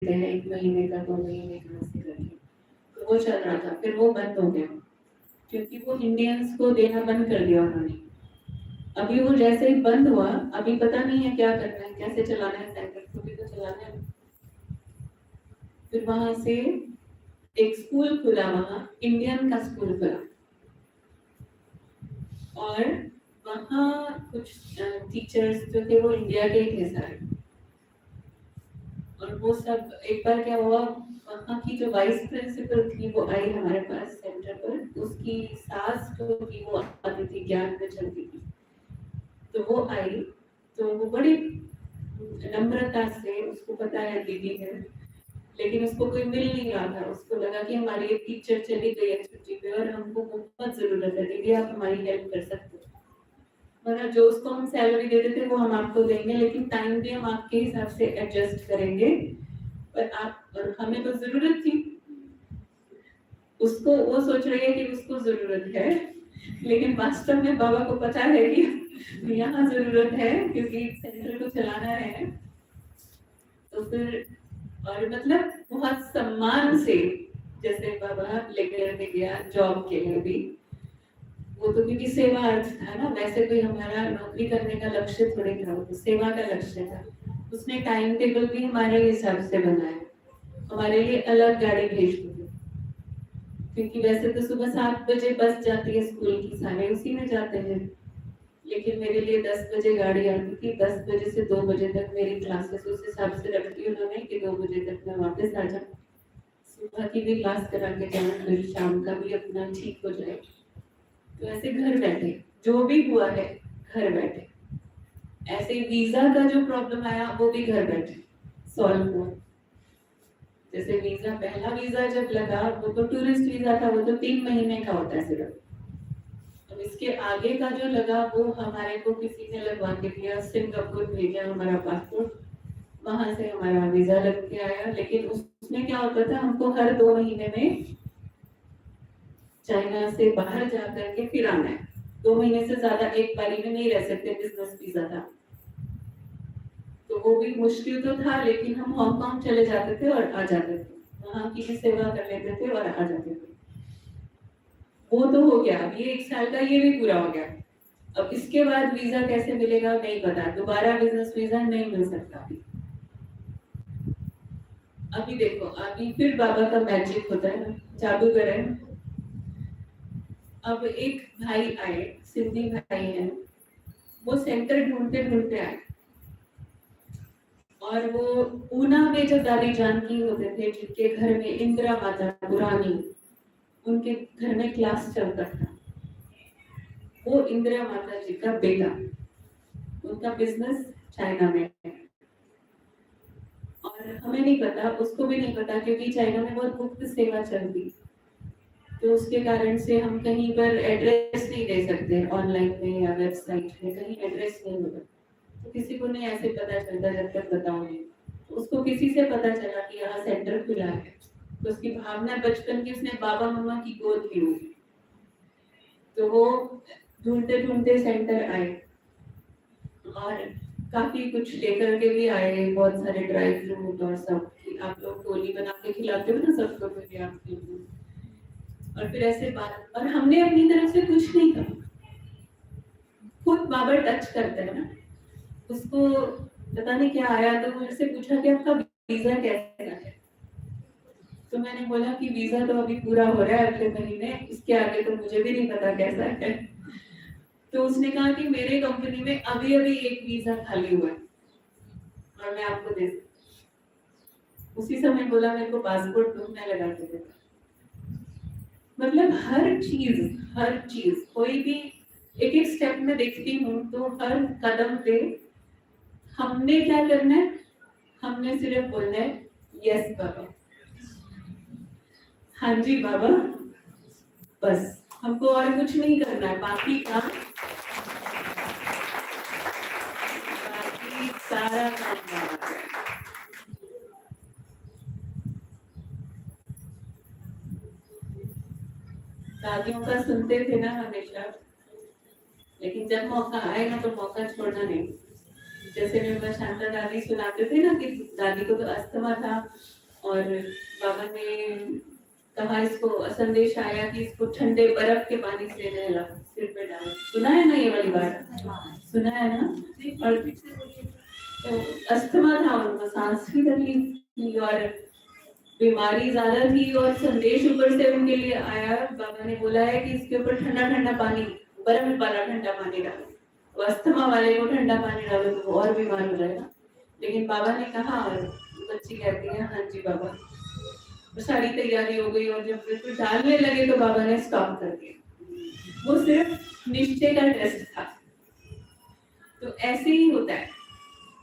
देते हैं 1 महीने का, 2 महीने का ऐसे करके। तो वो चल रहा था, फिर वो बंद हो गया क्योंकि वो इंडियंस को देना बंद कर दिया उन्होंने। अभी वो जैसे ही बंद हुआ, अभी पता नहीं है क्या करना है, कैसे चलाना है, सेंटर को भी तो चलाना है। फिर वहां से एक स्कूल खुला, वहां इंडियन का स्कूल खुला, और वहाँ कुछ टीचर्स जो थे वो इंडिया के ही थे सारे। और वो सब, एक बार क्या हुआ, वहाँ की जो वाइस प्रिंसिपल थी वो आई हमारे पास सेंटर पर, उसकी सास जो थी वो आती थी, ज्ञान में चलती थी, तो वो आई। तो वो बड़ी नम्रता से, उसको पता है दीदी है, लेकिन उसको कोई मिल नहीं रहा था। उसको लगा कि हमारी एक टीचर चली गई है छुट्टी पे और हमको बहुत जरूरत है, दीदी आप हमारी हेल्प कर सकते हो, वरना जो उसको हम सैलरी देते थे वो हम आपको देंगे, लेकिन टाइम भी हम आपके हिसाब से एडजस्ट करेंगे, पर आप, और हमें तो जरूरत थी। उसको, वो सोच रही है कि उसको जरूरत है, लेकिन वास्तव में बाबा को पता है कि यहाँ जरूरत है क्योंकि सेंटर को चलाना है। तो फिर, और मतलब बहुत सम्मान से, जैसे बाबा लेकर गया जॉब के लिए भी, वो तो क्योंकि सेवा अर्थ था ना, वैसे कोई हमारा नौकरी करने का लक्ष्य थोड़ी था, वो तो सेवा का लक्ष्य था। उसने टाइम टेबल भी हमारे हिसाब से बनाया, हमारे लिए अलग गाड़ी भेज दी, क्योंकि वैसे तो सुबह 7 बजे बस जाती है स्कूल की, सारे उसी में जाते हैं, लेकिन मेरे लिए 10 बजे गाड़ी आती थी। 10 बजे से 2 बजे तक मेरी क्लासेस उस हिसाब से रखती उन्होंने कि 2 बजे तक मैं वापस आ जाऊँ, सुबह की भी क्लास करा के जाऊँ, फिर शाम का भी अपना ठीक हो जाए। तो ऐसे घर बैठे जो भी हुआ है, घर बैठे, ऐसे वीजा का जो प्रॉब्लम आया वो भी घर बैठे सॉल्व हुआ। जैसे वीजा, पहला वीजा जब लगा वो तो टूरिस्ट वीजा था, वो तो 3 महीने का होता है सिर्फ। अब इसके आगे का जो लगा वो हमारे को किसी ने लगवा के दिया, सिंगापुर भेजा हमारा पासपोर्ट, वहां से हमारा वीजा लग के आया। लेकिन उसमें क्या होता था, हमको हर 2 महीने में चाइना से बाहर जा करके फिर आना है, 2 महीने से ज्यादा एक बारी में नहीं रह सकते, बिजनेस वीजा था। तो वो भी मुश्किल तो था, लेकिन हम हांगकांग चले जाते थे और आ जाते थे, वहां की भी सेवा कर लेते थे और आ जाते थे। वो तो हो गया, अब ये 1 साल का ये भी पूरा हो गया। अब इसके बाद वीजा कैसे मिलेगा नहीं पता, दोबारा बिजनेस वीजा नहीं मिल सकता अभी। अभी देखो, अभी फिर बाबा का मैजिक होता है ना, जादूगर है। अब एक भाई आए, सिंधी भाई हैं, वो सेंटर ढूंढते ढूंढते आए, और वो ऊना में जो दादी जानकी होते थे, जिनके घर में इंदिरा माता पुरानी, उनके घर में क्लास चलता था, वो इंदिरा माता जी का बेटा, उनका बिजनेस चाइना में है। और हमें नहीं पता, उसको भी नहीं पता, क्योंकि चाइना में बहुत गुप्त सेवा चलती, तो उसके कारण से हम कहीं पर एड्रेस नहीं दे सकते, ऑनलाइन में या वेबसाइट में कहीं एड्रेस नहीं होता, तो किसी को नहीं ऐसे पता चलता जब तक बताओगे। तो उसको किसी से पता चला कि यहाँ सेंटर खुला है, तो उसकी भावना बचपन की, उसने बाबा मम्मा की गोद ली हुई, तो वो ढूंढते ढूंढते सेंटर आए, और काफी कुछ लेकर के भी आए, बहुत सारे ड्राई फ्रूट और सब, कि आप लोग टोली बना के खिलाते हो ना सबको, तो ये आपके लिए। और फिर ऐसे बात, और हमने अपनी तरफ से कुछ नहीं कहा, खुद बाबा टच करते हैं ना, उसको पता नहीं क्या आया, तो मुझसे पूछा कि आपका वीजा कैसा है। तो मैंने बोला कि वीजा तो अभी पूरा हो रहा है अगले महीने, इसके आगे तो मुझे भी नहीं पता कैसा है। तो उसने कहा कि मेरे कंपनी में अभी अभी एक वीजा खाली हुआ है और मैं आपको दे सकती। उसी समय बोला मेरे को पासपोर्ट दो, मैं लगा के देता। मतलब हर चीज कोई भी एक एक स्टेप में देखती हूँ, तो हर कदम पे हमने क्या करना है, हमने सिर्फ बोलना है यस बाबा, हाँ जी बाबा, बस हमको और कुछ नहीं करना है, बाकी सारा काम बाबा का है। दादियों का सुनते थे ना हमेशा, लेकिन जब मौका आएगा तो मौका छोड़ना नहीं। जैसे निर्मला शांता दादी सुनाते थे ना कि दादी को तो अस्थमा था और बाबा ने कहा, इसको संदेश आया कि इसको ठंडे बर्फ के पानी से नहला, सिर पे डालो। सुना है ना ये वाली बात? सुना है ना? और तो अस्थमा था उनको, सांस की तकलीफ थी और बीमारी ज्यादा थी और संदेश ऊपर से उनके लिए आया। बाबा ने बोला है कि इसके ऊपर ठंडा ठंडा पानी, बर्फ वाला ठंडा पानी डालो, तो अस्थमा वाले को ठंडा पानी डालो तो वो और बीमार हो जाएगा। लेकिन बाबा ने कहा, और बच्ची कहती है हाँ जी बाबा। तो सारी तैयारी हो गई और जब बिल्कुल डालने लगे तो बाबा ने स्टॉप कर दिया। वो सिर्फ निश्चय का टेस्ट था। तो ऐसे ही होता है,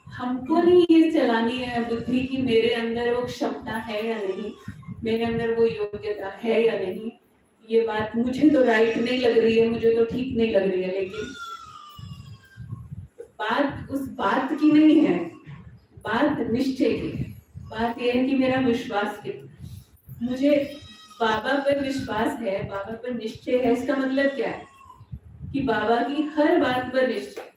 हमको नहीं ये चलानी है बुद्धि की मेरे अंदर वो क्षमता है या नहीं, मेरे अंदर वो योग्यता है या नहीं। ये बात मुझे तो राइट नहीं लग रही है, मुझे तो ठीक नहीं लग रही है, लेकिन बात उस बात की नहीं है, बात निश्चय की है। बात यह है कि मेरा विश्वास कितना, मुझे बाबा पर विश्वास है, बाबा पर निश्चय है। इसका मतलब क्या है कि बाबा की हर बात पर निश्चय,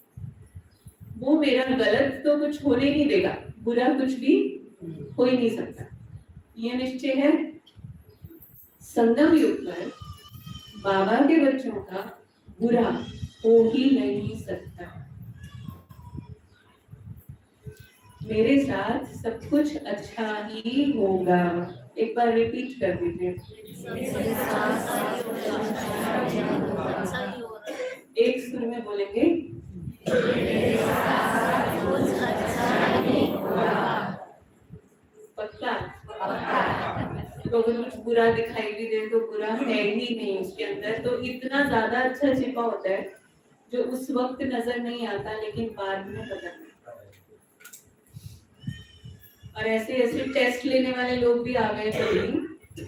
वो मेरा गलत तो कुछ होने नहीं देगा, बुरा कुछ भी हो ही नहीं सकता, ये निश्चय है। संगम युग पर बाबा के बच्चों का बुरा हो ही नहीं सकता। मेरे साथ सब कुछ अच्छा ही होगा। एक बार रिपीट कर दीजिए। एक सुर में बोलेंगे, पक्का? तो अगर कुछ बुरा दिखाई भी दे तो बुरा है ही नहीं उसके अंदर, तो इतना ज्यादा अच्छा छिपा होता है जो उस वक्त नजर नहीं आता, लेकिन बाद में पता नहीं। और ऐसे ऐसे टेस्ट लेने वाले लोग भी आ गए कभी,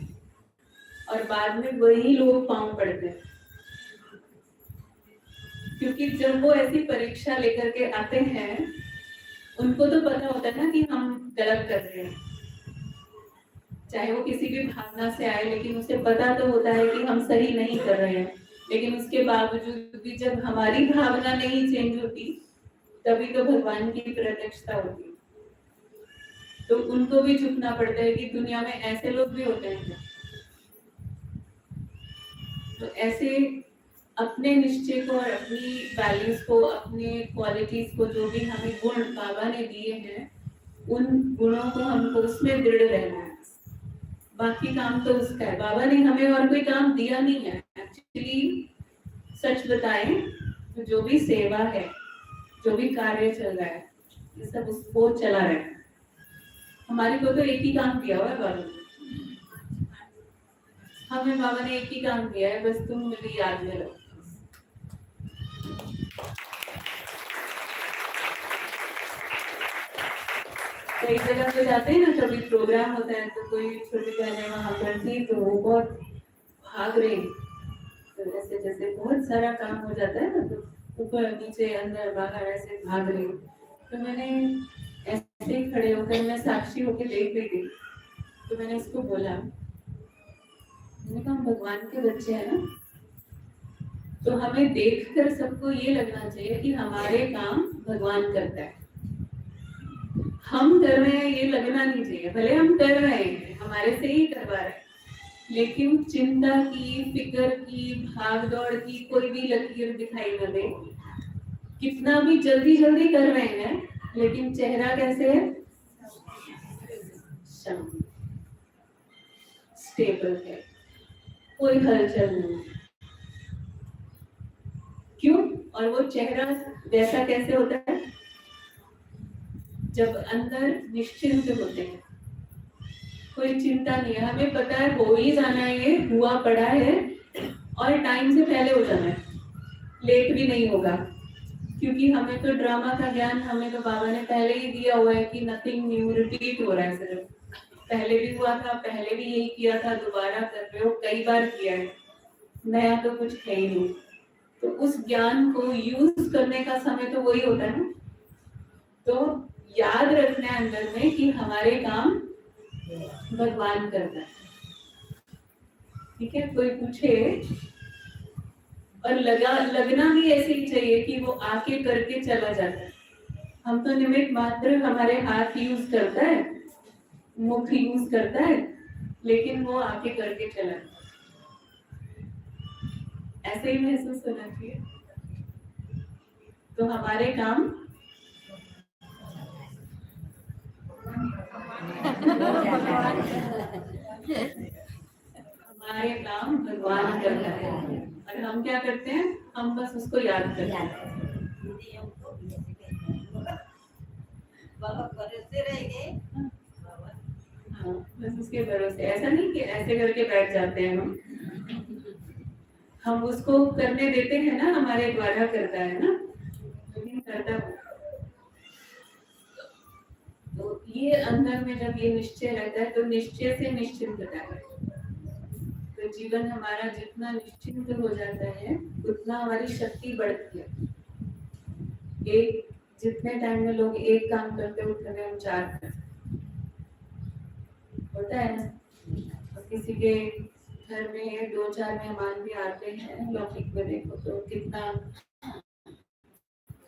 और बाद में वही लोग पाँव पड़ते हैं, क्योंकि जब वो ऐसी परीक्षा लेकर के आते हैं उनको तो पता होता है ना कि हम गलत कर रहे हैं, चाहे वो किसी भी भावना से आए, लेकिन उसे पता तो होता है कि हम सही नहीं कर रहे हैं। लेकिन उसके बावजूद भी जब हमारी भावना नहीं चेंज होती तभी तो भगवान की प्रत्यक्षता होती है। तो उनको भी झुकना पड़ता है कि दुनिया में ऐसे लोग भी होते हैं। तो ऐसे अपने निश्चय को और अपनी वैल्यूज को, अपने क्वालिटीज को, जो भी हमें गुण बाबा ने दिए हैं, उन गुणों को हमको उसमें दृढ़ रहना है। बाकी काम तो उसका है, बाबा ने हमें और कोई काम दिया नहीं है। एक्चुअली सच बताएं तो जो भी सेवा है, जो भी कार्य चल रहा है, ये सब उसको चला रहा है। हमारे को तो एक ही काम दिया हुआ है बाबा ने, हमें बाबा ने एक ही काम दिया है, बस तुम मुझे याद में रखो। कई जगह पे जाते हैं ना, कभी प्रोग्राम होता है तो कोई छोटी बहनें वहां पर थी तो वो बहुत भाग रही, तो ऐसे जैसे बहुत सारा काम हो जाता है ना, तो ऊपर नीचे अंदर बाहर ऐसे भाग रही। तो मैंने ऐसे ही खड़े होकर, मैं साक्षी होकर देख रही थी, तो मैंने उसको बोला, मैंने कहा भगवान के बच्चे हैं ना, तो हमें देखकर सबको ये लगना चाहिए कि हमारे काम भगवान करता है, हम कर रहे हैं ये लगना नहीं चाहिए। भले हम कर रहे हैं, हमारे से ही करवा रहे हैं, लेकिन चिंता की, फिक्र की, भाग दौड़ की कोई भी लकीर दिखाई न दे। कितना भी जल्दी जल्दी कर रहे हैं, लेकिन चेहरा कैसे है? शांत, स्टेबल है, कोई हलचल नहीं। क्यों? और वो चेहरा वैसा कैसे होता है? जब अंदर निश्चिंत होते हैं, कोई चिंता नहीं है, हमें पता है हो ही जाना है, ये हुआ पड़ा है और टाइम से पहले हो जाना है, लेट भी नहीं होगा। क्योंकि हमें तो ड्रामा का ज्ञान हमें तो बाबा ने पहले ही दिया हुआ है कि नथिंग न्यू, रिपीट हो रहा है सिर्फ। पहले भी हुआ था, पहले भी यही किया था, दोबारा कर रहे हो, कई बार किया है, नया तो कुछ है ही नहीं। तो उस ज्ञान को यूज करने का समय तो वही होता है ना। तो याद रखना है अंदर में कि हमारे काम भगवान करता है, ठीक है? कोई पूछे और लगना भी ऐसे ही चाहिए कि वो आके करके चला जाता है, हम तो निमित्त मात्र, हमारे हाथ यूज करता है, मुख यूज करता है, लेकिन वो आके करके चला। ऐसे ही महसूस होना चाहिए। तो हमारे काम हमारे काम भगवान करता है, और हम क्या करते हैं, हम बस उसको याद करते हैं। हाँ, बस उसके भरोसे। ऐसा नहीं कि ऐसे करके बैठ जाते हैं हम उसको करने देते हैं ना, हमारे द्वारा करता है ना, लेकिन करता वो। तो ये अंदर में जब ये निश्चय रहता है, तो निश्चय से निश्चिंत रहता है। तो जीवन हमारा जितना निश्चिंत हो जाता है, उतना हमारी शक्ति बढ़ती है। एक जितने टाइम में लोग एक काम करते हैं, उतने में हम 4 करते होता है ना। तो किसी के घर में 2-4 मेहमान भी आते हैं, लौकिक में देखो तो कितना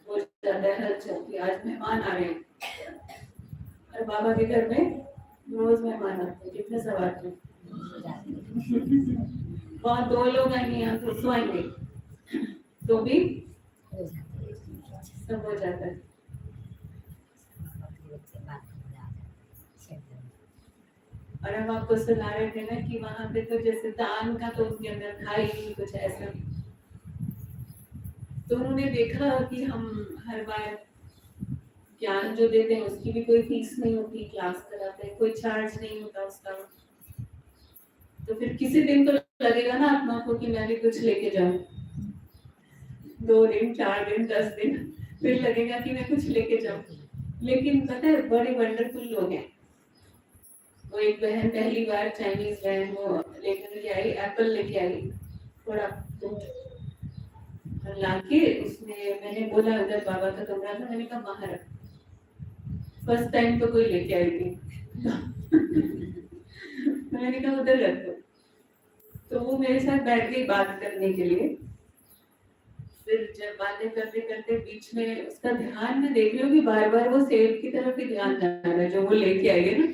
हो जाता है हलचल कि आज मेहमान आ रहे हैं। और बाबा के घर में रोज मेहमान आते हैं, कितने सब आते हैं। वहाँ 2 लोग आएंगे, यहाँ तो 100 आएंगे, तो भी सब हो जाता है। और हम आपको सुना रहे थे ना कि वहां पे तो जैसे दान का तो उनके अंदर था ही नहीं कुछ ऐसा। तो उन्होंने देखा कि हम हर बार ज्ञान जो देते हैं उसकी भी कोई फीस नहीं होती, क्लास कराते हैं कोई चार्ज नहीं होता उसका। तो फिर किसी दिन तो लगेगा ना आत्मा को कि मैं भी कुछ लेके जाऊं। 2 दिन, 4 दिन, 10 दिन, फिर लगेगा कि मैं कुछ लेके जाऊं। लेकिन पता है बड़े वंडरफुल लोग हैं। वो एक बहन पहली बार, चाइनीज बहन, वो लेकर के आई, एप्पल लेके आई थोड़ा और लाके उसने, मैंने बोला अगर बाबा का कमरा था, मैंने कहा वहां रख। फर्स्ट टाइम तो कोई लेके आई थी मैंने कहा उधर रख दो। तो वो मेरे साथ बैठ गई बात करने के लिए। फिर जब बातें करते करते बीच में उसका ध्यान में देख रही हूँ कि बार बार वो सेब की तरफ ही ध्यान जा रहा है जो वो लेके आई है ना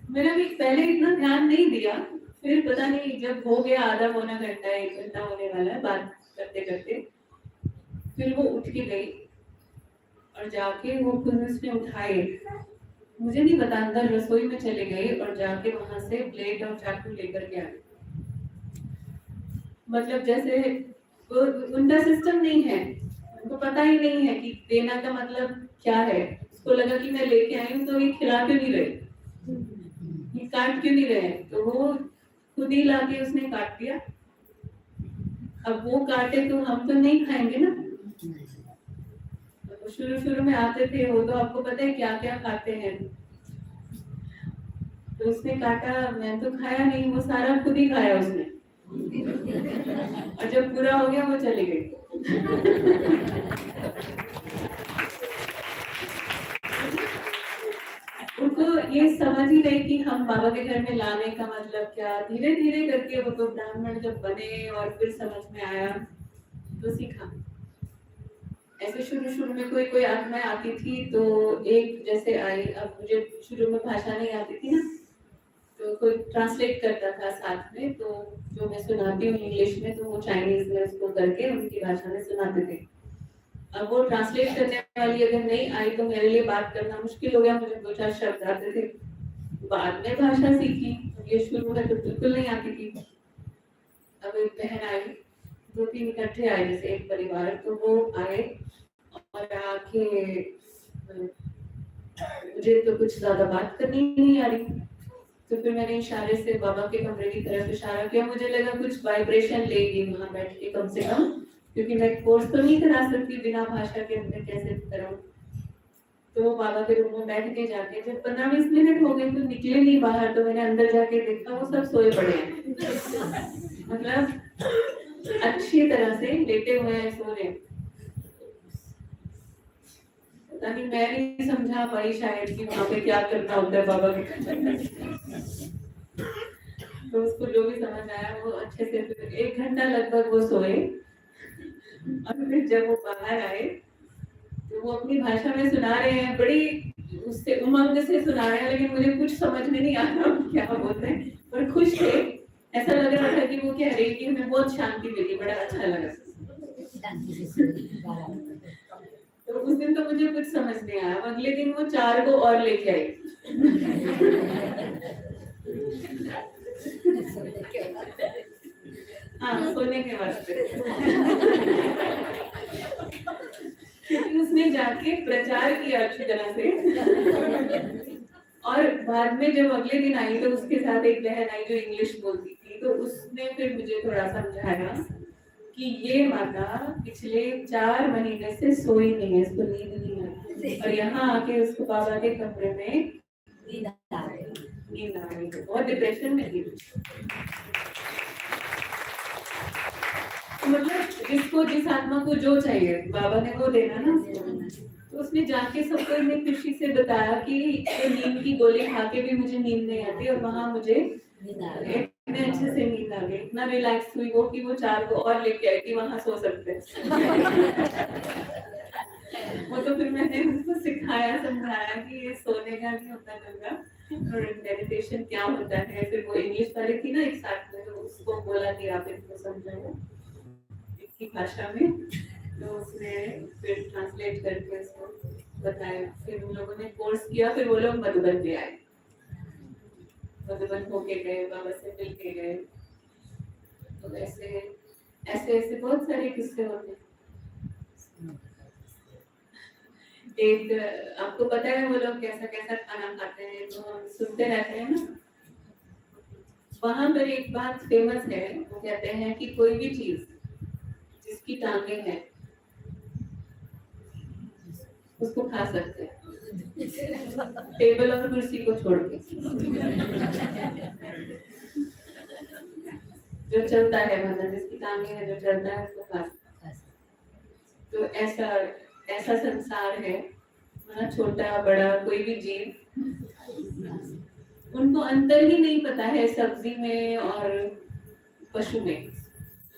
मेरा भी पहले इतना ध्यान नहीं दिया, फिर पता नहीं जब हो गया आधा पौना घंटा 1 घंटा होने वाला है बात करते करते, फिर वो उठ के गई और जाके वो खुद उसने उठाए, मुझे नहीं पता, अंदर रसोई में चले गए और जाके वहां से प्लेट और चाकू लेकर के आए। मतलब जैसे वो उनका सिस्टम नहीं है, उनको पता ही नहीं है कि देना का मतलब क्या है। उसको लगा कि मैं लेके आई हूँ तो ये खिला क्यों नहीं रहे, ये काट क्यों नहीं रहे, तो वो खुद ही लाके उसने काट दिया। अब वो काटे तो हम तो नहीं खाएंगे ना। तो शुरू शुरू में आते थे वो, तो आपको पता है क्या क्या खाते हैं। तो उसने काटा, मैं तो खाया नहीं, वो सारा खुद ही खाया उसने और जब पूरा हो गया वो चले गए उनको ये समझ ही नहीं कि हम बाबा के घर में लाने का मतलब क्या। धीरे धीरे करके वो तो ब्राह्मण जब बने और फिर समझ में आया तो सीखा। ऐसे शुरू शुरू में कोई कोई आत्माएं आती थी, तो एक जैसे आई, अब मुझे शुरू में भाषा नहीं आती थी ना, तो कोई ट्रांसलेट करता था साथ में, तो जो मैं सुनाती हूँ इंग्लिश में, तो वो चाइनीज में उसको करके उनकी भाषा में सुनाते थे। अब वो ट्रांसलेट करने वाली अगर नहीं आई तो मेरे लिए बात करना मुश्किल हो गया, मुझे 2-4 शब्द आते थे। बाद में भाषा सीखी, ये शुरू में तो बिल्कुल नहीं आती थी। अब एक बहन आई, 2-3 इकट्ठे आए जैसे एक परिवार, तो वो आए और आके, मुझे तो कुछ ज्यादा बात करनी नहीं आ रही, तो फिर मैंने इशारे से बाबा के कमरे की तरफ इशारा किया। मुझे लगा कुछ वाइब्रेशन लेगी वहां बैठ के कम से कम, क्योंकि मैं कोर्स तो नहीं करा सकती बिना भाषा के, अंदर कैसे कराऊं। तो वो बाबा के रूम में बैठ के जाके जब 15-20 मिनट हो गए तो निकले नहीं बाहर, तो मैंने अंदर जाके देखा वो सब सोए पड़े हैं मतलब अच्छी तरह से लेटे हुए हैं, सो रहे। पता नहीं मैं नहीं समझा पाई शायद कि वहां पे क्या करना होता है बाबा के तो उसको जो भी समझ आया वो अच्छे से, 1 घंटा लगभग वो सोए और फिर जब वो बाहर आए तो वो अपनी भाषा में सुना रहे हैं, बड़ी उससे उमंग से सुना रहे हैं, लेकिन मुझे कुछ समझ में नहीं आ रहा क्या बोल रहे हैं, पर खुश थे। ऐसा लग रहा था कि वो कह रही कि हमें बहुत शांति मिली, बड़ा अच्छा लगा। तो उस दिन तो मुझे कुछ समझ नहीं आया। अगले दिन वो 4 को और लेके आई। हाँ, सोने के वास्ते। क्योंकि उसने जाके प्रचार किया अच्छी तरह से। और बाद में जब अगले दिन आई तो उसके साथ एक बहन आई जो इंग्लिश बोलती थी, तो उसने फिर मुझे थोड़ा समझाया कि ये माता पिछले 4 महीने से सोई नहीं है, इसको नींद नहीं आती, और यहाँ आके उसको बाबा के कमरे में नींद आ रही है, बहुत डिप्रेशन में थी। मतलब जिसको जिस आत्मा को जो चाहिए बाबा ने वो देना ना उसको। तो उसने जाके सबको इतनी खुशी से बताया कि ये नींद की गोली खा के भी मुझे नींद नहीं आती, और वहां मुझे इतने अच्छे से नींद आ गई, इतना रिलैक्स हुई वो कि वो 4 को और लेके आई थी, वहां सो सकते वो तो फिर मैंने उसको सिखाया, समझाया कि ये सोने का नहीं होता गंगा, और मेडिटेशन क्या होता है। फिर वो इंग्लिश वाली थी ना एक साथ में, तो उसको बोला कि आप इनको समझाओ की भाषा में, तो उसने फिर ट्रांसलेट करके उसको बताया। फिर उन लोगों ने कोर्स किया, फिर वो लोग मधुबन भी आए, मधुबन होके गए, बाबा से मिल के गए। तो ऐसे ऐसे ऐसे बहुत सारे किस्से होते हैं। एक आपको पता है वो लोग कैसा कैसा खाना खाते हैं, तो हम सुनते रहते हैं ना। वहां पर एक बात फेमस है, वो कहते हैं कि कोई भी चीज जिसकी टांगे हैं उसको खा सकते हैं, टेबल और कुर्सी को छोड़ के। जो चलता है, मतलब जिसकी टांगे है, जो चलता है उसको खा सकते हैं। तो ऐसा ऐसा संसार है, मतलब छोटा बड़ा कोई भी जीव, उनको अंतर ही नहीं पता है सब्जी में और पशु में।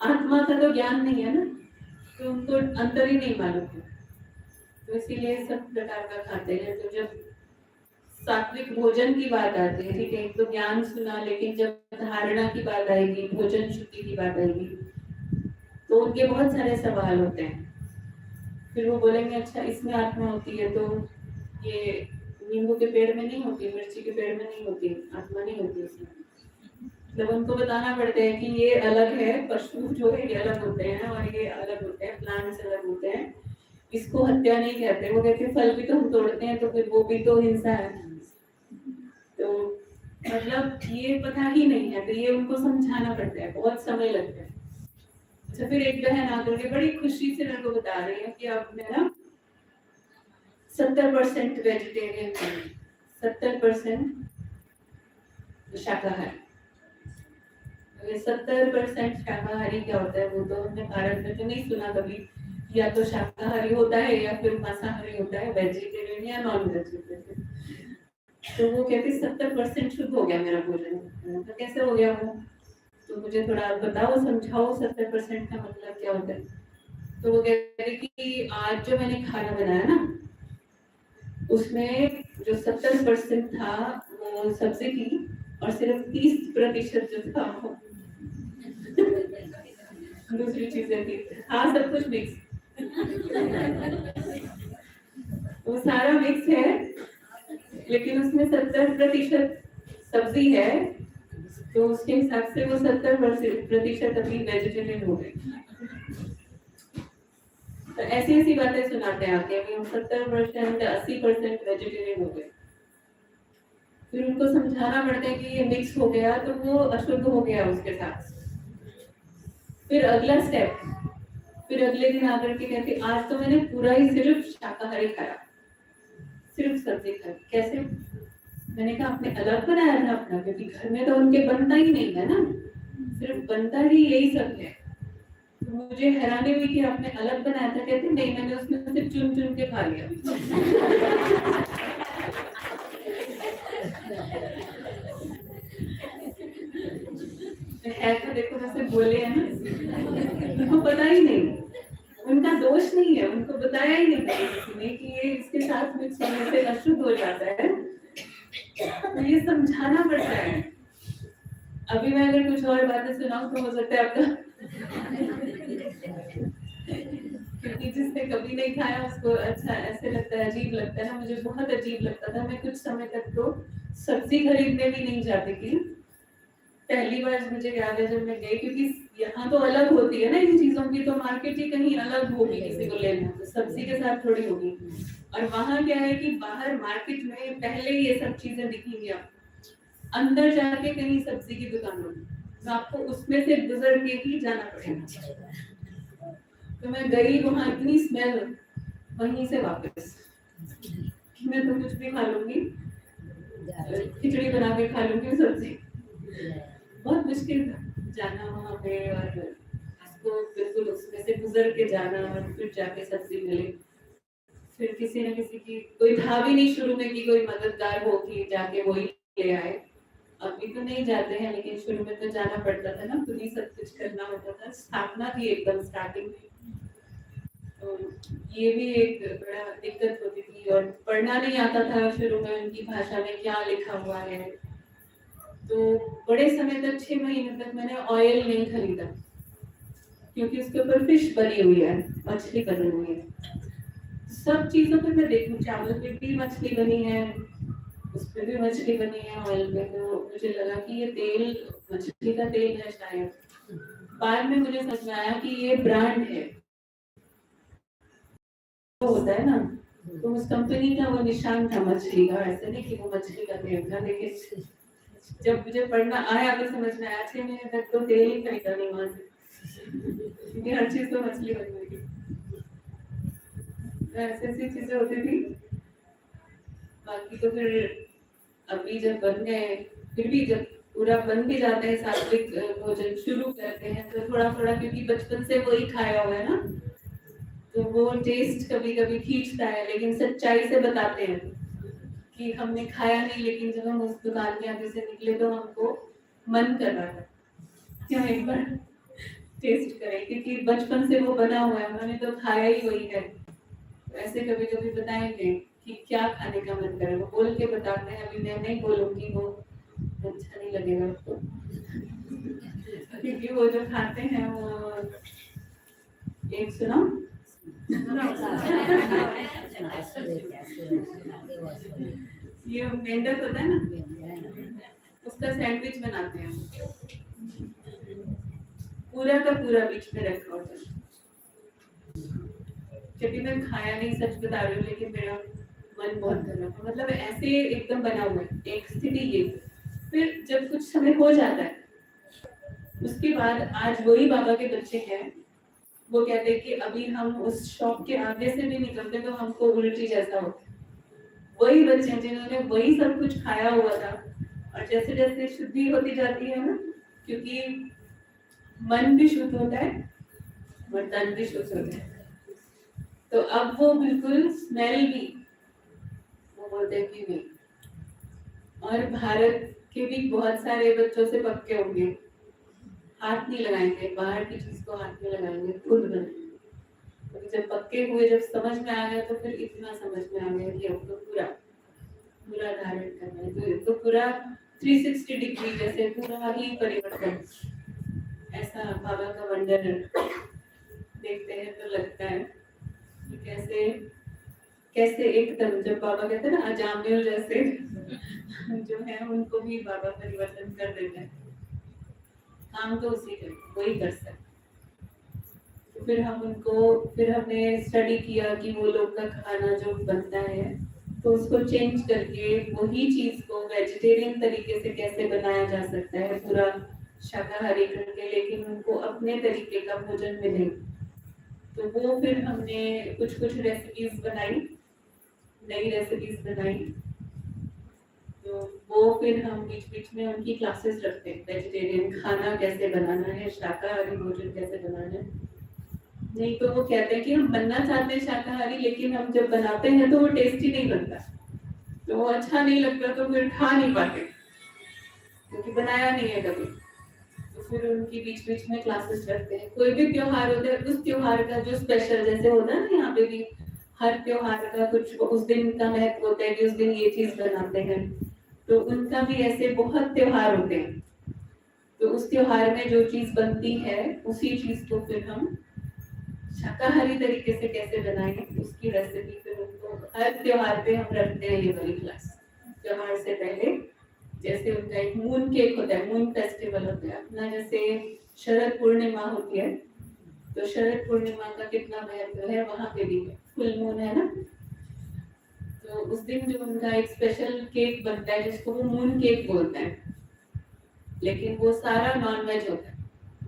आत्मा का तो ज्ञान नहीं है ना, तो उनको अंतर ही नहीं मालूम है, तो इसीलिए सब प्रकार का खाते हैं। तो जब सात्विक भोजन की बात आती है, ठीक है, तो ज्ञान सुना, लेकिन जब धारणा की बात आएगी, भोजन शुद्धि की बात आएगी, तो उनके बहुत सारे सवाल होते हैं। फिर वो बोलेंगे अच्छा इसमें आत्मा होती है, तो ये नींबू के पेड़ में नहीं होती, मिर्ची के पेड़ में नहीं होती, आत्मा नहीं होती इसमें। मतलब उनको बताना पड़ता है कि ये अलग है, पशु जो है ये अलग होते हैं, और ये अलग होते हैं, प्लांट्स अलग होते हैं, इसको हत्या नहीं कहते। वो कहते हैं फल भी तो हम तोड़ते हैं, तो फिर वो भी तो हिंसा है। तो मतलब ये पता ही नहीं है, तो ये उनको समझाना पड़ता है, बहुत समय लगता है। अच्छा, फिर एक बहन आकर के बड़ी खुशी से मेरे को बता रही है कि अब मेरा 70% वेजिटेरियन है, 70% शाकाहारी। 70% शाकाहारी क्या होता है वो तो हमने भारत में तो नहीं सुना कभी, या तो शाकाहारी होता है या फिर मांसाहारी होता है, वेजिटेरियन या नॉन वेजिटेरियन। तो वो कहती 70% शुद्ध हो गया मेरा भोजन। तो कैसे हो गया वो, तो मुझे थोड़ा बताओ, समझाओ 70% का मतलब क्या होता है। तो वो कहते कि आज जो मैंने खाना बनाया ना, उसमें जो 70% था वो सब्जी थी, और सिर्फ 30% जो था वो दूसरी चीजें थी। हाँ, सब कुछ मिक्स, वो सारा मिक्स है, लेकिन उसमें 70% सब्जी है, तो उसके हिसाब से वो 70% अभी वेजिटेरियन हो गए। तो ऐसी ऐसी बातें सुनाते हैं आके, अभी हम 70% 80% वेजिटेरियन हो गए। फिर उनको समझाना पड़ता है कि ये मिक्स हो गया, तो वो अशुद्ध हो गया उसके साथ। फिर अगला स्टेप, फिर अगले दिन आकर के कहते आज तो मैंने पूरा ही सिर्फ शाकाहारी खाया, सिर्फ सब्जी खाई। कैसे? मैंने कहा आपने अलग बनाया था अपना, क्योंकि घर में तो उनके बनता ही नहीं है ना, सिर्फ बनता ही यही सब है। तो मुझे हैरानी हुई कि आपने अलग बनाया था। कहते नहीं, मैंने उसमें सिर्फ चुन चुन के खा लिया। ऐसा देखो जैसे बोले हैं ना, उनको पता ही नहीं, तो ये समझाना पड़ता है। अभी मैं अगर कुछ और बातें सुनाऊं तो हो सकता है आपका क्योंकि जिसने कभी नहीं खाया उसको अच्छा ऐसे लगता है, अजीब लगता है ना। मुझे बहुत अजीब लगता था। मैं कुछ समय तक तो सब्जी खरीदने भी नहीं जाती थी। पहली बार मुझे याद है जब मैं गई, क्योंकि यहाँ तो अलग होती है ना इन चीजों की, तो मार्केट ही कहीं अलग होगी किसी को लेना तो सब्जी के साथ थोड़ी होगी। और वहाँ क्या है कि बाहर मार्केट में पहले ये सब चीजें दिखेंगी आपको, अंदर जाके कहीं सब्जी की दुकान होगी तो आपको उसमें से गुजर के ही जाना पड़ेगा। तो मैं गई वहाँ, इतनी स्मेल, वहीं से वापस मैं तो कुछ भी खा लूंगी, खिचड़ी बना के खा लूंगी सब्जी। बहुत मुश्किल था जाना वहाँ पे और उसको बिल्कुल उसमें से गुजर के जाना और फिर जाके सब्जी मिले। फिर किसी न किसी की कोई था भी नहीं शुरू में कि कोई मददगार हो कि जाके वही ले आए। अभी तो नहीं जाते हैं लेकिन शुरू में तो जाना पड़ता था ना, खुद ही सब कुछ करना होता था। स्थापना थी एकदम स्टार्टिंग में, तो ये भी एक बड़ा दिक्कत होती थी। और पढ़ना नहीं आता था शुरू में उनकी भाषा में क्या लिखा हुआ है। तो बड़े समय तक 6 महीने तक मैंने ऑयल नहीं खरीदा क्योंकि उसके ऊपर फिश बनी हुई है, मछली बनी हुई है। सब चीजों पे मैं देखूं, चावल पे भी मछली बनी है, उस पे भी मछली बनी है ऑयल पे। तो मुझे लगा कि ये तेल मछली का तेल है शायद। बाद में मुझे समझ में आया कि ये ब्रांड है, तो होता है ना, तो उस कंपनी का वो निशान था मछली का, ऐसे नहीं कि वो मछली का तेल था। लेकिन जब मुझे पढ़ना आया तो समझ में आया 6 महीने तक तो तेल ही खरीदा नहीं वहां से क्योंकि हर चीज तो मछली बन गई थी। ऐसी ऐसी चीजें होती थी। बाकी तो फिर अभी जब बन गए, फिर भी जब पूरा बन भी जाते हैं सात्विक भोजन शुरू करते हैं तो थोड़ा थोड़ा, क्योंकि बचपन से वही खाया हुआ है ना, तो वो टेस्ट कभी कभी खींचता है। लेकिन सच्चाई से बताते हैं कि हमने खाया नहीं, लेकिन जब हम उस दुकान के आगे से निकले तो हमको मन कर रहा था क्या एक बार टेस्ट करें, क्योंकि बचपन से वो बना हुआ है, उन्होंने तो खाया ही वही है। तो ऐसे कभी कभी बताएंगे कि क्या खाने का मन करे, वो बोल के बताते हैं। अभी मैं नहीं बोलूंगी, वो अच्छा नहीं लगेगा आपको क्योंकि वो जो खाते हैं वो एक सुनो ये मेंढक होता है ना, उसका सैंडविच बनाते हैं, पूरा का पूरा बीच में रखा होता है। क्योंकि मैं खाया नहीं, सच बता रही हूँ, लेकिन मेरा मन बहुत कर रहा था। मतलब ऐसे एकदम बना हुआ है, एक स्थिति ये। फिर जब कुछ समय हो जाता है उसके बाद आज वही बाबा के बच्चे हैं, वो कहते हैं कि अभी हम उस शॉप के आगे से भी निकलते तो हमको उल्टी जैसा होता है। वही बच्चे जिन्होंने वही सब कुछ खाया हुआ था, और जैसे जैसे शुद्धि होती जाती है ना, क्योंकि मन भी शुद्ध होता है और तन भी शुद्ध होता है, तो अब वो बिल्कुल स्मेल भी, वो बोलते हैं कि नहीं। और भारत के भी बहुत सारे बच्चों से पक्के होंगे, हाथ नहीं लगाएंगे, बाहर की चीज को हाथ में लगाएंगे, खुद बनाएंगे। तो जब पक्के हुए, जब समझ में आ गया, तो फिर इतना समझ में आ गया कि अब तो पूरा पूरा धारण करना है, तो पूरा 360 डिग्री जैसे पूरा ही परिवर्तन। ऐसा बाबा का वंडर देखते हैं तो लगता है कि कैसे कैसे एकदम, जब बाबा कहते हैं ना अजामिल जैसे जो है उनको भी बाबा परिवर्तन कर देते हैं। काम तो उसी का, वही कर सकते। तो फिर हमने स्टडी किया कि वो लोग का खाना जो बनता है तो उसको चेंज करके वही चीज को वेजिटेरियन तरीके से कैसे बनाया जा सकता है, पूरा शाकाहारी करके, लेकिन उनको अपने तरीके का भोजन मिले। तो वो फिर हमने कुछ कुछ रेसिपीज बनाई, नई रेसिपीज बनाई। तो वो फिर हम बीच बीच में उनकी क्लासेस रखते हैं, वेजिटेरियन खाना कैसे बनाना है, शाकाहारी भोजन कैसे बनाना है। नहीं तो वो कहते हैं कि हम बनना चाहते हैं शाकाहारी, लेकिन हम जब बनाते हैं तो वो टेस्टी नहीं बनता, तो वो अच्छा नहीं लगता, तो फिर खा नहीं पाते क्योंकि बनाया नहीं है कभी। तो फिर उनकी बीच बीच में क्लासेस रखते हैं। कोई भी त्योहार होता है, उस त्योहार का जो स्पेशल, जैसे होता है ना यहाँ पे भी हर त्योहार का कुछ उस दिन का महत्व होता है कि उस दिन ये चीज बनाते हैं। तो उनका भी ऐसे बहुत त्योहार होते हैं, तो उस त्योहार में जो चीज बनती है उसी चीज को फिर हम शाकाहारी तरीके से कैसे बनाएं, उसकी रेसिपी फिर उनको हर त्योहार पे हम रखते हैं ये वाली क्लास। त्योहार से पहले जैसे उनका एक मून केक होता है, मून फेस्टिवल होता है अपना, जैसे शरद पूर्णिमा होती है, तो शरद पूर्णिमा का कितना महत्व है, वहां पे भी फुल मून है ना, तो उस दिन जो उनका एक स्पेशल केक बनता है जिसको वो मून केक बोलते हैं, लेकिन वो सारा नॉन वेज होता है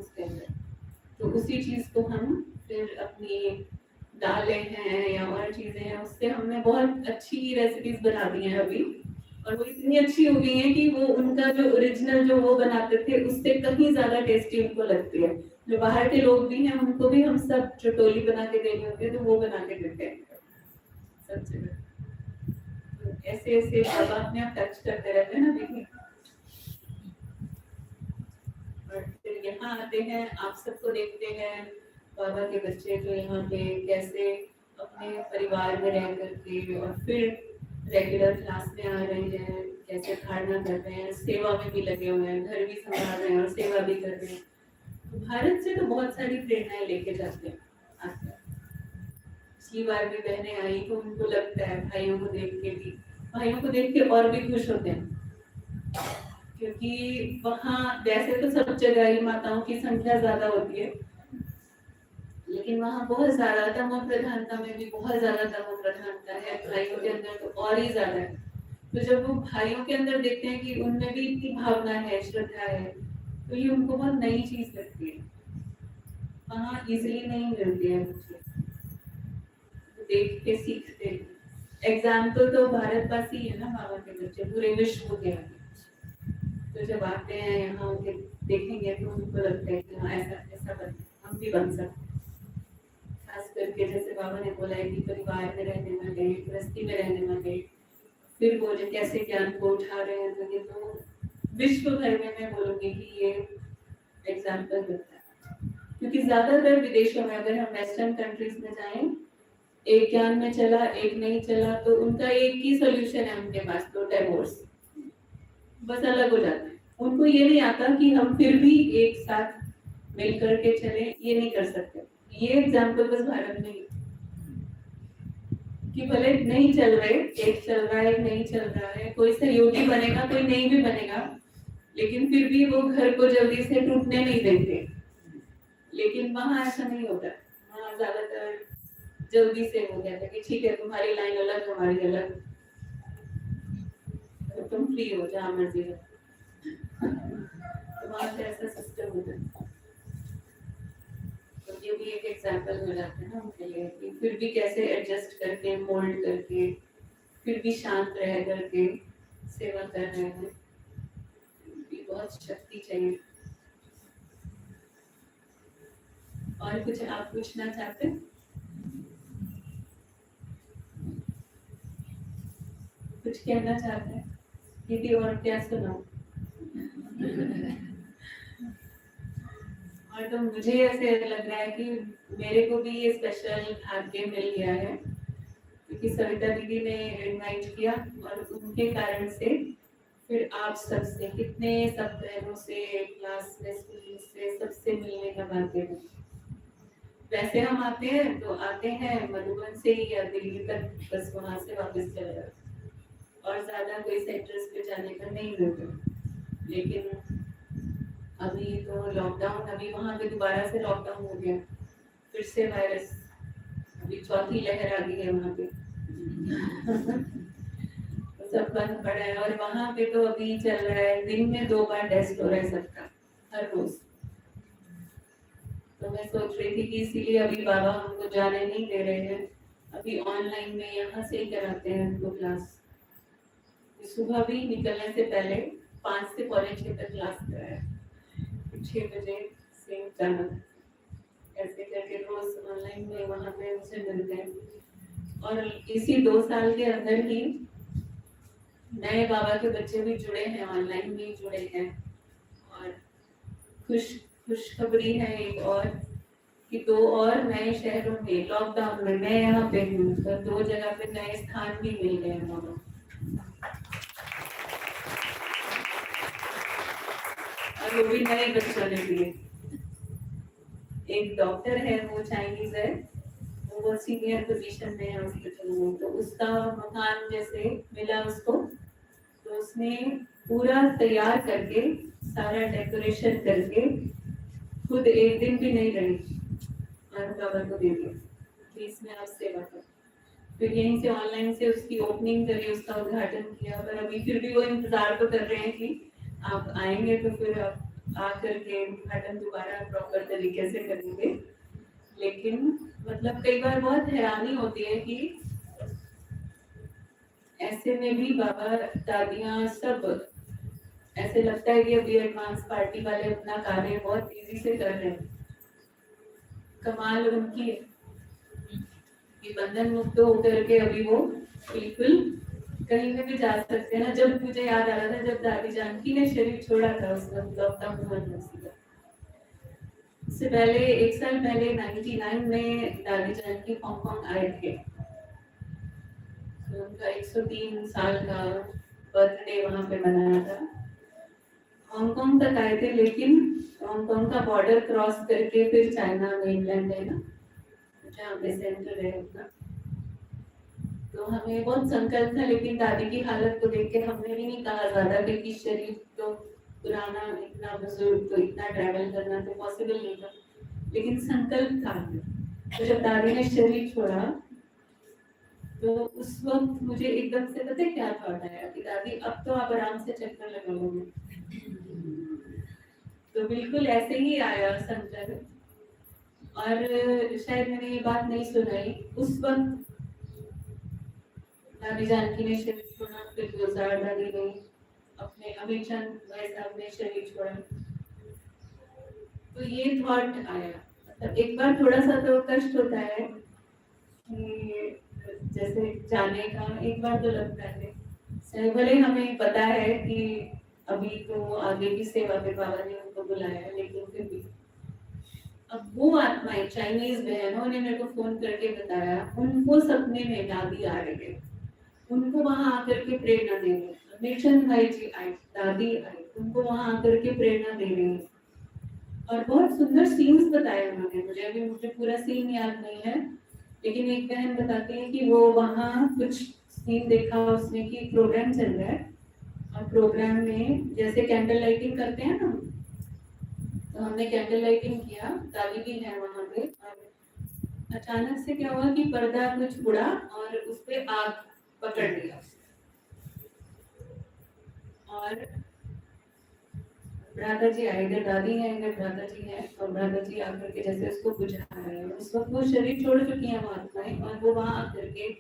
उसके अंदर। तो उसी चीज को हम फिर अपनी दालें हैं या और चीजें हैं उससे हमने बहुत अच्छी रेसिपीज बना दी हैं अभी, और वो इतनी अच्छी हो गई है कि वो उनका जो ओरिजिनल जो वो बनाते थे उससे कहीं ज्यादा टेस्टी उनको लगती है। जो बाहर के लोग भी हैं उनको भी हम सब चटोली बना के देनी होती है तो वो बना के देते हैं सब जगह। तो ऐसे ऐसे बाबा अपने आप टच करते रहते हैं ना, देखिए। और फिर यहाँ आते हैं, आप सबको देखते हैं बाबा के बच्चे जो यहाँ पे कैसे अपने परिवार में रह करके और फिर रेगुलर क्लास में आ रहे हैं, कैसे धारणा कर रहे हैं, सेवा में भी लगे हुए हैं, घर भी संभाल रहे हैं और सेवा भी कर रहे हैं। तो भारत से तो बहुत सारी प्रेरणाएं लेके जाते हैं आते हैं। पिछली बार भी बहनें आई तो उनको लगता है भाइयों को देख के भी, भाइयों को देख के और भी खुश होते हैं, क्योंकि वहाँ वैसे तो सब जगह ही माताओं की संख्या ज्यादा होती है, लेकिन वहाँ बहुत ज्यादा तमो प्रधानता में भी बहुत ज्यादा तमो प्रधानता है, भाइयों के अंदर तो और ही ज्यादा है। तो जब वो भाइयों के अंदर देखते हैं कि उनमें भी इतनी भावना है, श्रद्धा है, तो ये उनको बहुत नई चीज लगती है, वहाँ इजिली नहीं मिलती है मुझे, तो देख के सीखते हैं। एग्जाम्पल तो भारतवासी है ना बाबा के बच्चे, पूरे विश्व के हैं, तो जब आते हैं यहाँ उनके देखेंगे तो उनको लगता है कि हाँ ऐसा ऐसा हम भी बन सकते। खास करके जैसे बाबा ने बोला है कि परिवार में रहने वाले, गृहस्थी में रहने वाले, फिर वो जो कैसे ज्ञान को उठा रहे हैं, तो ये तो विश्व भर में मैं बोलूंगी कि ये एग्जाम्पल होता है। क्योंकि ज्यादातर विदेशों में अगर हम वेस्टर्न कंट्रीज में जाएं, एक ज्ञान में चला एक नहीं चला तो उनका एक ही सोल्यूशन है उनके पास, तो डिवोर्स, बस अलग हो जाता है। उनको ये नहीं आता कि हम फिर भी एक साथ मिल करके चले, ये नहीं कर सकते। ये एग्जाम्पल बस भारत में ही, कि भले नहीं चल रहे, एक चल रहा है एक नहीं चल रहा है, कोई सहयोगी बनेगा कोई नहीं भी बनेगा, लेकिन फिर भी वो घर को जल्दी से टूटने नहीं देते। लेकिन वहाँ ऐसा नहीं होता, वहाँ ज्यादातर जल्दी से हो जाता है कि ठीक है तुम्हारी लाइन अलग हमारी अलग, तो तुम फ्री हो जहाँ मर्जी हो, तो वहाँ पे ऐसा सिस्टम होता है। तो ये भी एक एग्जाम्पल हो जाता है ना उनके लिए कि फिर भी कैसे एडजस्ट करके, मोल्ड करके, फिर भी शांत रह करके सेवा कर रहे हैं, ये बहुत शक्ति चाहिए। और कुछ आप पूछना चाहते हैं? कुछ कहना चाहते हैं दीदी, और क्या सुनाऊं? और तो मुझे ऐसे लग रहा है कि मेरे को भी ये स्पेशल भाग्य मिल गया है, क्योंकि सविता दीदी ने इनवाइट किया और उनके कारण से फिर आप सबसे कितने सब बहनों से, क्लास में, स्कूल से, सबसे मिलने का भाग्य मिला। वैसे हम आते हैं तो आते हैं मधुबन से ही या दिल्ली तक, बस वहां से वापस चले जाते, और ज्यादा कोई सेंटर्स पे जाने का नहीं मिलता। लेकिन अभी तो लॉकडाउन, अभी वहां पे दोबारा से लॉकडाउन हो गया, फिर से वायरस, अभी चौथी लहर आ गई है वहां पे। तो सब बंद पड़ा है, और वहां पे तो अभी चल रहा है दिन में 2 बार टेस्ट हो रहा है सबका, हर रोज। तो मैं सोच रही थी कि इसीलिए अभी बाबा हमको जाने नहीं दे रहे हैं, अभी ऑनलाइन में यहाँ से ही कराते हैं उनको क्लास। सुबह भी निकलने से पहले 5 से पौने 6 तक क्लास कराया, 6 बजे से जाना, ऐसे करके रोज ऑनलाइन में वहाँ पे उनसे मिलते हैं। और इसी 2 साल के अंदर ही नए बाबा के बच्चे भी जुड़े हैं, ऑनलाइन भी जुड़े हैं। और खुशखबरी है एक और, कि 2 और नए शहरों में लॉकडाउन में, मैं यहाँ पे हूँ, तो 2 जगह पे नए स्थान भी मिल गए हैं। वो भी नए बच्चों ने दिए। एक डॉक्टर है, वो चाइनीज है, वो सीनियर पोजीशन में है हॉस्पिटल में, तो उसका मकान जैसे मिला उसको, तो उसने पूरा तैयार करके, सारा डेकोरेशन करके, खुद एक दिन भी नहीं रही और बाबा को दे दिया कि इसमें आप सेवा करो। फिर यहीं से ऑनलाइन से उसकी ओपनिंग करी, उसका उद्घाटन किया, पर अभी फिर भी वो इंतजार तो कर रहे हैं कि आप आएंगे तो फिर आप आकर के उद्घाटन दोबारा प्रॉपर तरीके से करेंगे। लेकिन मतलब कई बार बहुत हैरानी होती है कि ऐसे में भी बाबा दादियां सब ऐसे लगता है कि अभी एडवांस पार्टी वाले अपना कार्य बहुत तेजी से कर रहे हैं। कमाल उनकी है कि बंधन मुक्त होकर के अभी वो बिल्कुल कहीं में भी जा सकते हैं ना। जब मुझे याद आ रहा था जब दादी जानकी ने शरीर छोड़ा था उस वक्त लॉकडाउन हुआ था, इससे पहले 1 साल पहले 99 में दादी जानकी हांगकांग आए थे, तो उनका 103 साल का बर्थडे वहां पे मनाया था। हांगकांग तक आए थे, लेकिन हांगकांग का बॉर्डर क्रॉस करके फिर चाइना मेनलैंड है ना, जहाँ पे सेंटर है उनका, तो हमें बहुत संकल्प था। लेकिन दादी की हालत को देख के हमने भी नहीं कहा ज्यादा, क्योंकि शरीर तो पुराना, इतना बुजुर्ग, तो इतना ट्रैवल करना तो पॉसिबल नहीं था, लेकिन संकल्प था। तो जब दादी ने शरीर छोड़ा तो उस वक्त मुझे एकदम से पता है क्या थॉट आया कि दादी अब तो आप आराम से चक्कर लगाओगे। तो बिल्कुल ऐसे ही आया संकल्प। और शायद मैंने ये बात नहीं सुनाई उस वक्त, दादी जानकी ने शरीर छोड़ा, फिर गुलजार दादी ने, अपने अमित चंद भाई साहब ने शरीर छोड़ा, तो ये थॉट आया। मतलब एक बार थोड़ा सा तो कष्ट होता है कि जैसे जाने का, एक बार तो लगता है, भले हमें पता है कि अभी तो आगे की सेवा पे बाबा ने उनको बुलाया है, लेकिन फिर भी अब वो आत्माएं चाइनीज बहनों ने मेरे को फोन करके बताया, उनको सपने में दादी आ रही है, उनको वहां आकर के प्रेरणा दे रही है। निचंद भाई जी आए, दादी आई, उनको वहां आकर के प्रेरणा दे रही है। और बहुत सुंदर सीन्स बताए उन्होंने मुझे, अभी मुझे पूरा सीन याद नहीं है, लेकिन एक बहन बताती है कि वो वहां कुछ सीन देखा उसने कि प्रोग्राम चल रहा है, और प्रोग्राम में जैसे कैंडल लाइटिंग करते हैं ना, तो हमने कैंडल लाइटिंग किया, दादी भी है वहां पे, और अचानक से क्या हुआ कि पर्दा कुछ उड़ा और उस पे आग पकड़ लिया, और भ्राता जी आए, इधर दादी है, इधर भ्राता जी है, और भ्राता जी आकर के जैसे उसको बुझा रहे हैं। उस वक्त वो शरीर छोड़ चुकी है महात्माएं, और वो वहां आकर के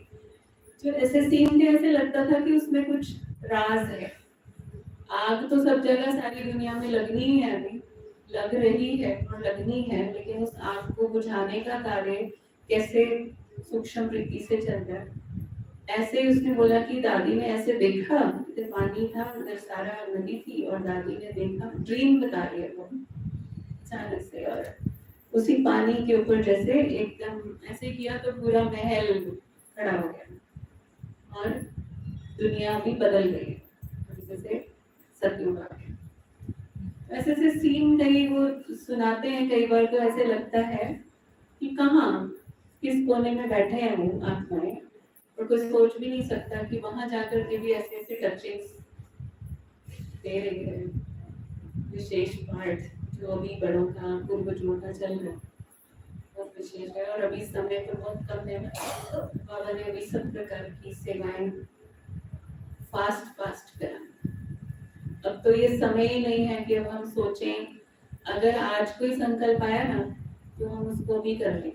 जो ऐसे सीन थे, ऐसे लगता था कि उसमें कुछ राज है। आग तो सब जगह सारी दुनिया में लगनी ही है, अभी लग रही है और लगनी है, लेकिन उस आग को बुझाने का कार्य कैसे सूक्ष्म रीति से चल रहा है। ऐसे ही उसने बोला कि दादी ने ऐसे देखा, इधर पानी था, उधर सारा नदी थी, और दादी ने देखा, ड्रीम बता रही है वो अचानक से, और उसी पानी के ऊपर जैसे एकदम ऐसे किया तो पूरा महल खड़ा हो गया, और दुनिया भी बदल गई, जैसे सतयुग आ गया। ऐसे से सीन कई वो सुनाते हैं, कई बार तो ऐसे लगता है कि कहाँ किस कोने में बैठे हैं वो आत्माएं, और कोई सोच भी नहीं सकता कि वहां जाकर के भी ऐसे ऐसे टचिंग्स दे रही है। विशेष पाठ जो अभी बड़ों का, पूर्वजों का चल रहा है, बहुत विशेष है, और अभी समय तो बहुत कम है। बाबा ने अभी सब प्रकार की सेवाएं फास्ट फास्ट करा। अब तो ये समय ही नहीं है कि अब हम सोचें, अगर आज कोई संकल्प आया ना तो हम उसको भी कर लें,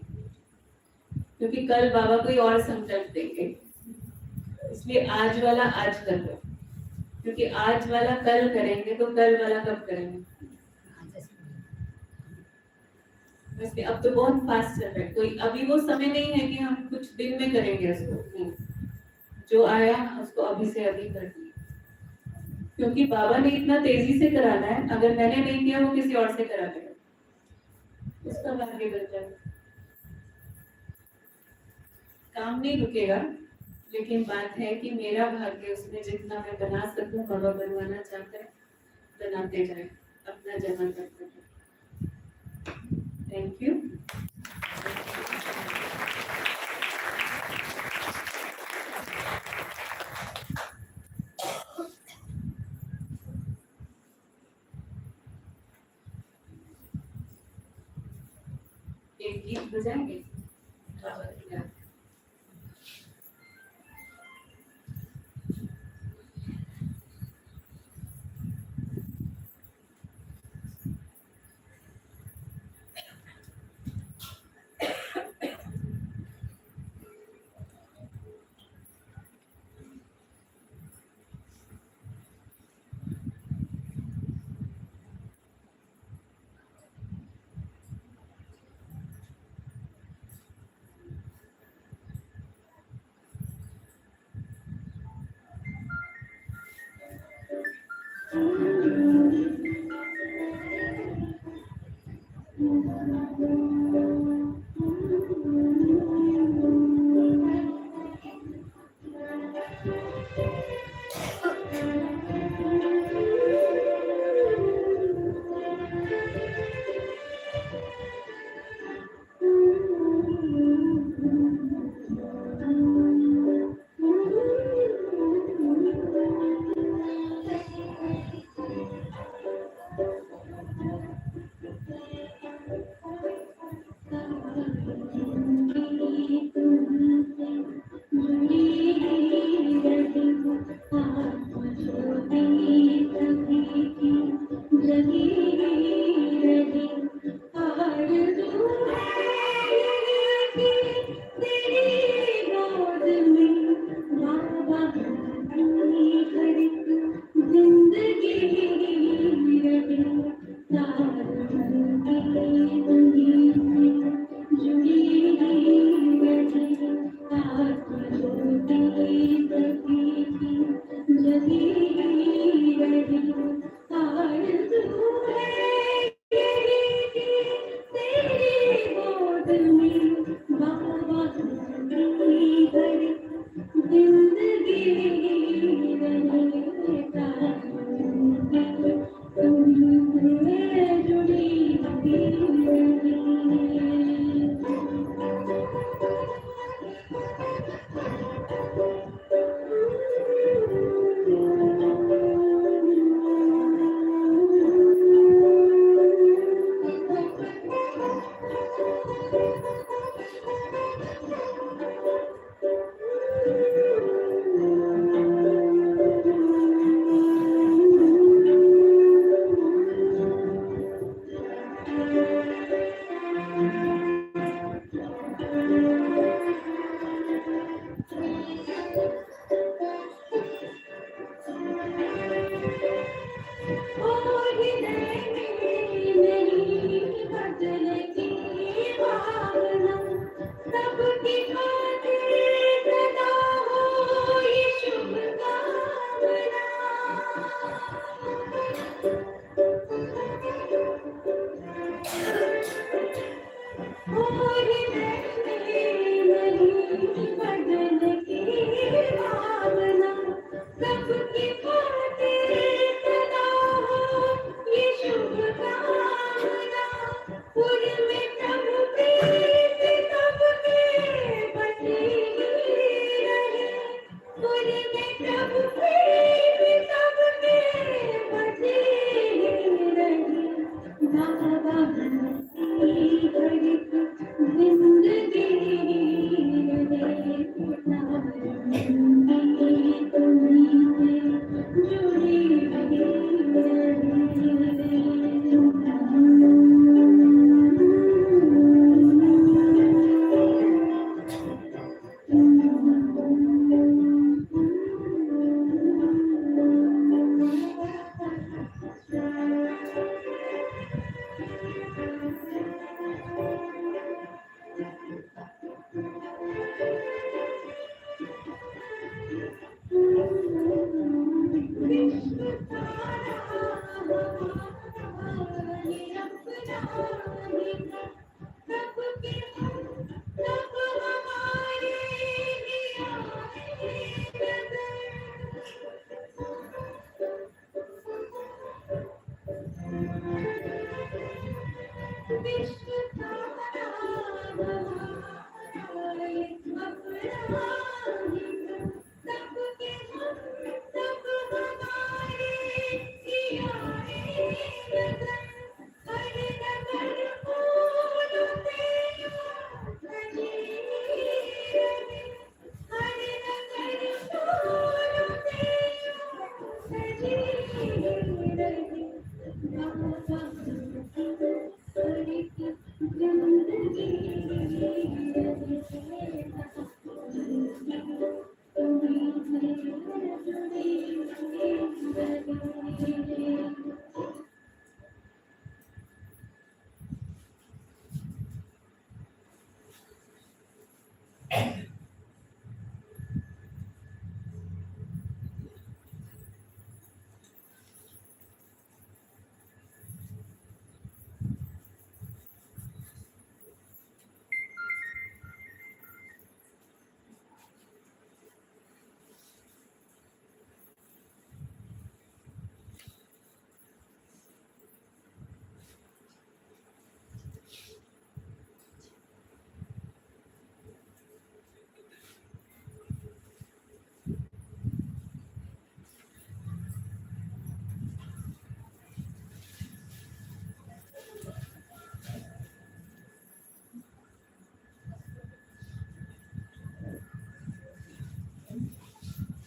क्योंकि कल बाबा कोई और संकल्प देंगे, इसलिए आज वाला आज कर लो, क्योंकि आज वाला कल करेंगे तो कल वाला कब करेंगे। वैसे अब तो बहुत फास्ट चल रहा है, कोई अभी वो समय नहीं है कि हम कुछ दिन में करेंगे उसको, जो आया उसको अभी से अभी कर दिया, क्योंकि बाबा ने इतना तेजी से कराना है, अगर मैंने नहीं किया वो किसी और से करा देगा, उसका भाग्य बन जाएगा। काम नहीं रुकेगा, लेकिन बात है कि मेरा भाग्य उसमें जितना मैं बना सकूं, बाबा बनवाना चाहता है बनाते जाए। अपना जमा करता था। Thank you. एक गीत बजाएंगे।